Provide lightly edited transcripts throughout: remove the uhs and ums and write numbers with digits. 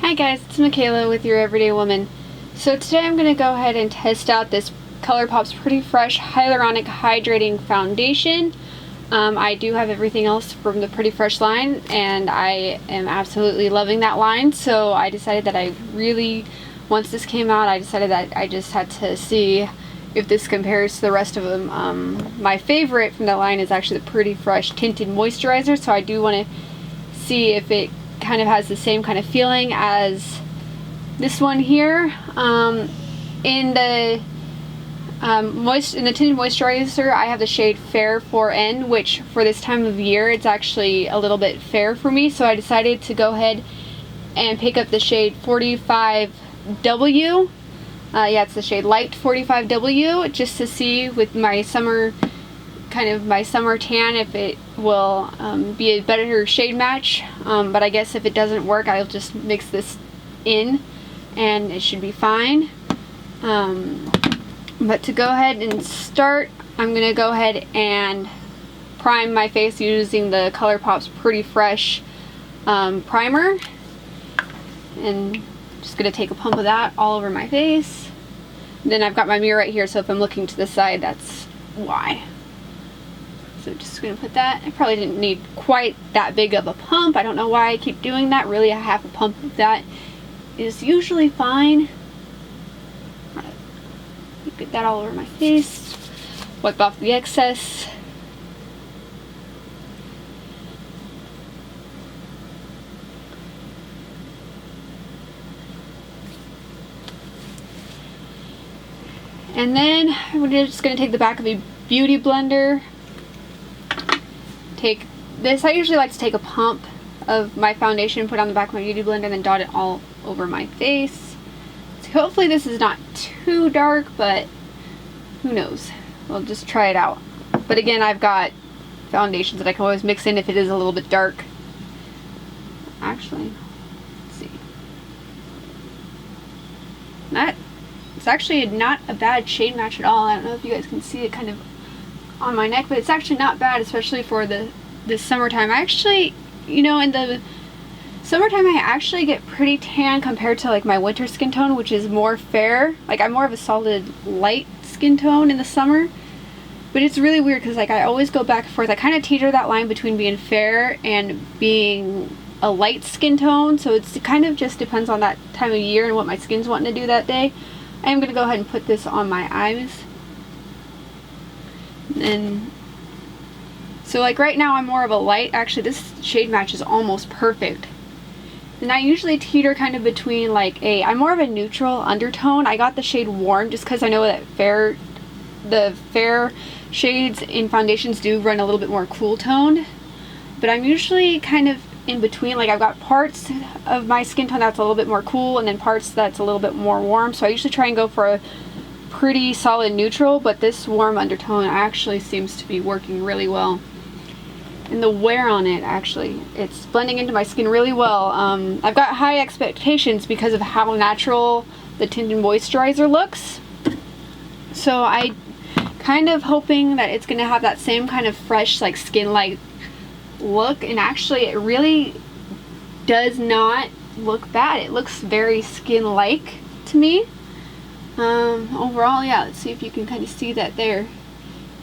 Hi guys, it's Michaela with Your Everyday Woman. So today I'm going to go ahead and test out this Colourpop's Pretty Fresh Hyaluronic Hydrating Foundation. I do have everything else from the Pretty Fresh line, and I am absolutely loving that line, so I decided that once this came out, I decided that I just had to see if this compares to the rest of them. My favorite from that line is actually the Pretty Fresh Tinted Moisturizer, so I do want to see if it kind of has the same kind of feeling as this one here. In the Tinted Moisturizer, I have the shade Fair 4N, which for this time of year, it's actually a little bit fair for me, so I decided to go ahead and pick up the shade 45W. Yeah, it's the shade Light 45W, just to see with my summer tan if it will be a better shade match, but I guess if it doesn't work, I'll just mix this in and it should be fine. But to go ahead and start, I'm going to go ahead and prime my face using the Colourpop's Pretty Fresh primer, and just going to take a pump of that all over my face. Then I've got my mirror right here, so if I'm looking to the side, that's why. So just going to put that. I probably didn't need quite that big of a pump. I don't know why I keep doing that. Really, a half a pump of that is usually fine. Get that all over my face. Wipe off the excess. And then we're just going to take the back of a beauty blender. Take this. I usually like to take a pump of my foundation, put on the back of my beauty blender, and then dot it all over my face. So hopefully this is not too dark, but who knows? We'll just try it out. But again, I've got foundations that I can always mix in if it is a little bit dark. Actually, let's see. It's actually not a bad shade match at all. I don't know if you guys can see it kind of on my neck, but it's actually not bad, especially for the summertime. I actually, in the summertime, I actually get pretty tan compared to like my winter skin tone, which is more fair. Like, I'm more of a solid light skin tone in the summer, but it's really weird because like I always go back and forth. I kind of teeter that line between being fair and being a light skin tone, so it kind of just depends on that time of year and what my skin's wanting to do that day. I am going to go ahead and put this on my eyes. And so like right now I'm more of a light. Actually, this shade match is almost perfect. And I usually teeter kind of between like I'm more of a neutral undertone. I got the shade Warm just because I know that the fair shades in foundations do run a little bit more cool toned. But I'm usually kind of in between. Like, I've got parts of my skin tone that's a little bit more cool and then parts that's a little bit more warm. So I usually try and go for a pretty solid neutral, but this warm undertone actually seems to be working really well. And the wear on it, actually, it's blending into my skin really well. I've got high expectations because of how natural the Tinted Moisturizer looks. So I kind of hoping that it's going to have that same kind of fresh, like, skin-like look. And actually, it really does not look bad. It looks very skin-like to me. Overall, yeah, let's see if you can kind of see that there.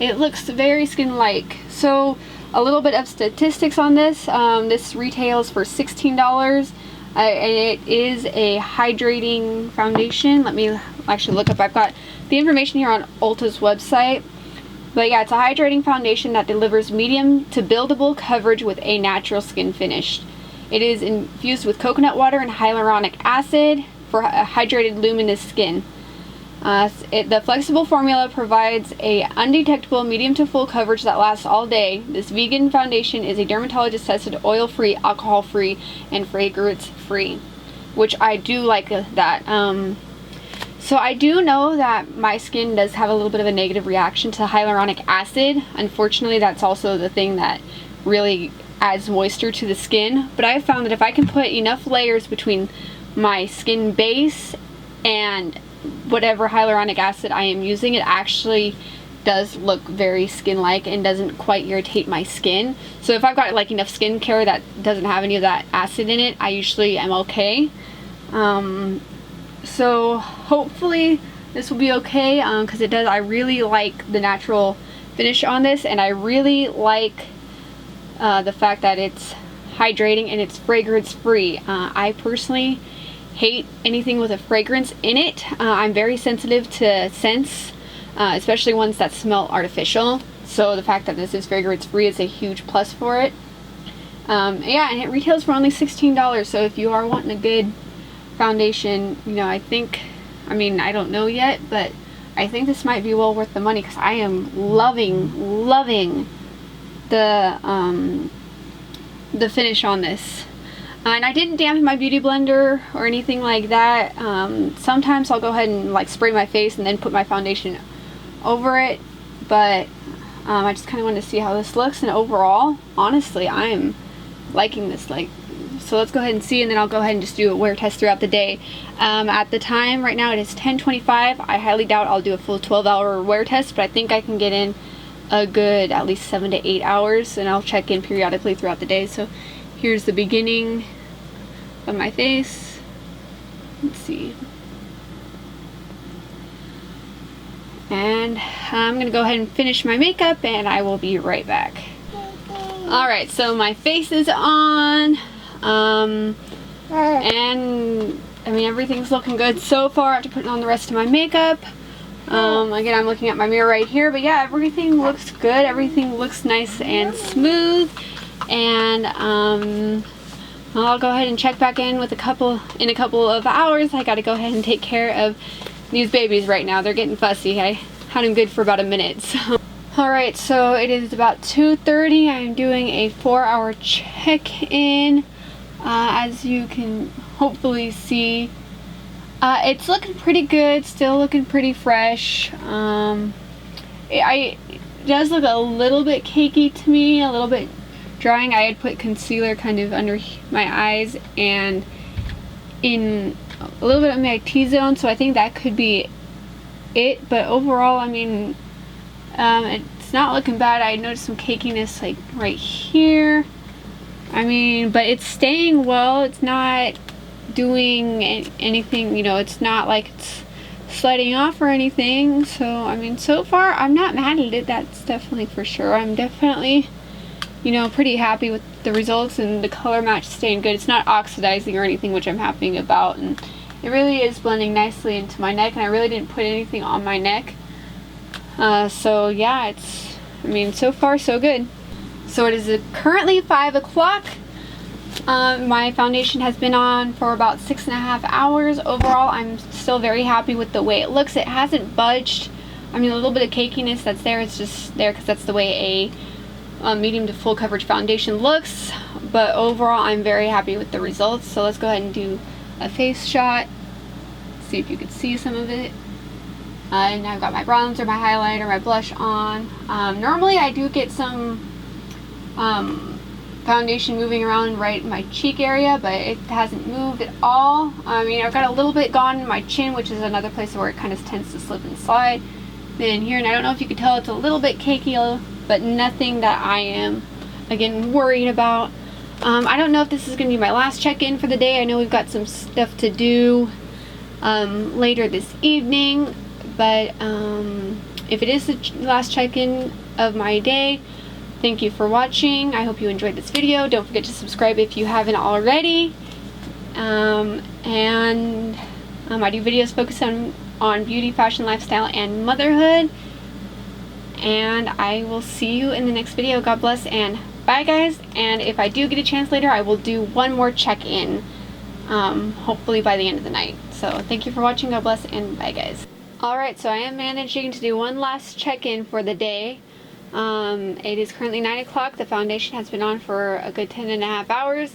It looks very skin-like. So a little bit of statistics on this. This retails for $16, and it is a hydrating foundation. Let me actually look up. I've got the information here on Ulta's website. But yeah, it's a hydrating foundation that delivers medium to buildable coverage with a natural skin finish. It is infused with coconut water and hyaluronic acid for a hydrated, luminous skin. The flexible formula provides a undetectable medium to full coverage that lasts all day. This vegan foundation is a dermatologist tested oil-free, alcohol-free, and fragrance-free, which I do like that. So I do know that my skin does have a little bit of a negative reaction to hyaluronic acid. Unfortunately, that's also the thing that really adds moisture to the skin. But I found that if I can put enough layers between my skin base and whatever hyaluronic acid I am using, it actually does look very skin-like and doesn't quite irritate my skin. So if I've got like enough skincare that doesn't have any of that acid in it, I usually am okay. So hopefully this will be okay, because it does, I really like the natural finish on this, and I really like the fact that it's hydrating and it's fragrance free. I personally hate anything with a fragrance in it. I'm very sensitive to scents, especially ones that smell artificial. So the fact that this is fragrance free is a huge plus for it. Yeah, and it retails for only $16. So if you are wanting a good foundation, you know, I think, I mean, I don't know yet, but I think this might be well worth the money, because I am loving the finish on this. And I didn't dampen my beauty blender or anything like that. Sometimes I'll go ahead and like spray my face and then put my foundation over it, but I just kind of wanted to see how this looks, and overall, honestly, I'm liking this. Like, so let's go ahead and see, and then I'll go ahead and just do a wear test throughout the day. At the time right now it is 10:25. I highly doubt I'll do a full 12-hour wear test, but I think I can get in a good at least 7 to 8 hours, and I'll check in periodically throughout the day. So here's the beginning of my face. Let's see. And I'm gonna go ahead and finish my makeup, and I will be right back. Alright, so my face is on, and I mean, everything's looking good so far after putting on the rest of my makeup. Again, I'm looking at my mirror right here, but yeah, everything looks good. Everything looks nice and smooth, and I'll go ahead and check back in with a couple of hours. I gotta go ahead and take care of these babies right now. They're getting fussy. I had them good for about a minute. So. Alright, so it is about 2:30. I'm doing a 4-hour check-in. As you can hopefully see, it's looking pretty good, still looking pretty fresh. It does look a little bit cakey to me, a little bit drying. I had put concealer kind of under my eyes and in a little bit of my T-zone, so I think that could be it. But overall, I mean, it's not looking bad. I noticed some cakiness like right here. I mean, but it's staying well. It's not doing anything, you know, it's not like it's sliding off or anything. So I mean, so far I'm not mad at it, that's definitely for sure. I'm definitely, you know, pretty happy with the results, and the color match is staying good. It's not oxidizing or anything, which I'm happy about, and it really is blending nicely into my neck, and I really didn't put anything on my neck. So yeah, it's, I mean, so far so good. So it is currently 5 o'clock. My foundation has been on for about 6.5 hours. Overall, I'm still very happy with the way it looks. It hasn't budged. I mean, a little bit of cakiness that's there, it's just there because that's the way a medium to full coverage foundation looks. But overall, I'm very happy with the results. So let's go ahead and do a face shot. See if you can see some of it. And I've got my bronzer, my highlighter, my blush on. Normally I do get some foundation moving around right in my cheek area, but it hasn't moved at all. I mean, I've got a little bit gone in my chin, which is another place where it kind of tends to slip and slide. Then here, and I don't know if you can tell, it's a little bit cakey, but nothing that I am, again, worried about. I don't know if this is going to be my last check-in for the day. I know we've got some stuff to do later this evening, but if it is the last check-in of my day, thank you for watching. I hope you enjoyed this video. Don't forget to subscribe if you haven't already. I do videos focused on beauty, fashion, lifestyle, and motherhood. And I will see you in the next video. God bless, and bye, guys. And if I do get a chance later, I will do one more check-in, hopefully by the end of the night. So thank you for watching. God bless, and bye, guys. Alright, so I am managing to do one last check-in for the day. It is currently 9 o'clock. The foundation has been on for a good 10.5 hours.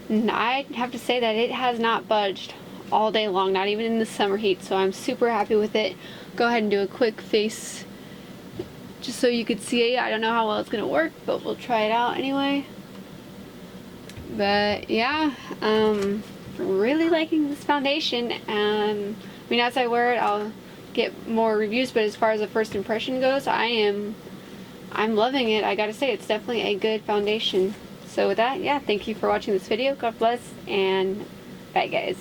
And I have to say that it has not budged all day long, not even in the summer heat. So I'm super happy with it. Go ahead and do a quick face just so you could see it. I don't know how well it's going to work, but we'll try it out anyway. But yeah, really liking this foundation. I mean, as I wear it, I'll get more reviews, but as far as the first impression goes, I'm loving it. I gotta say, it's definitely a good foundation. So with that, yeah, thank you for watching this video. God bless, and bye, guys.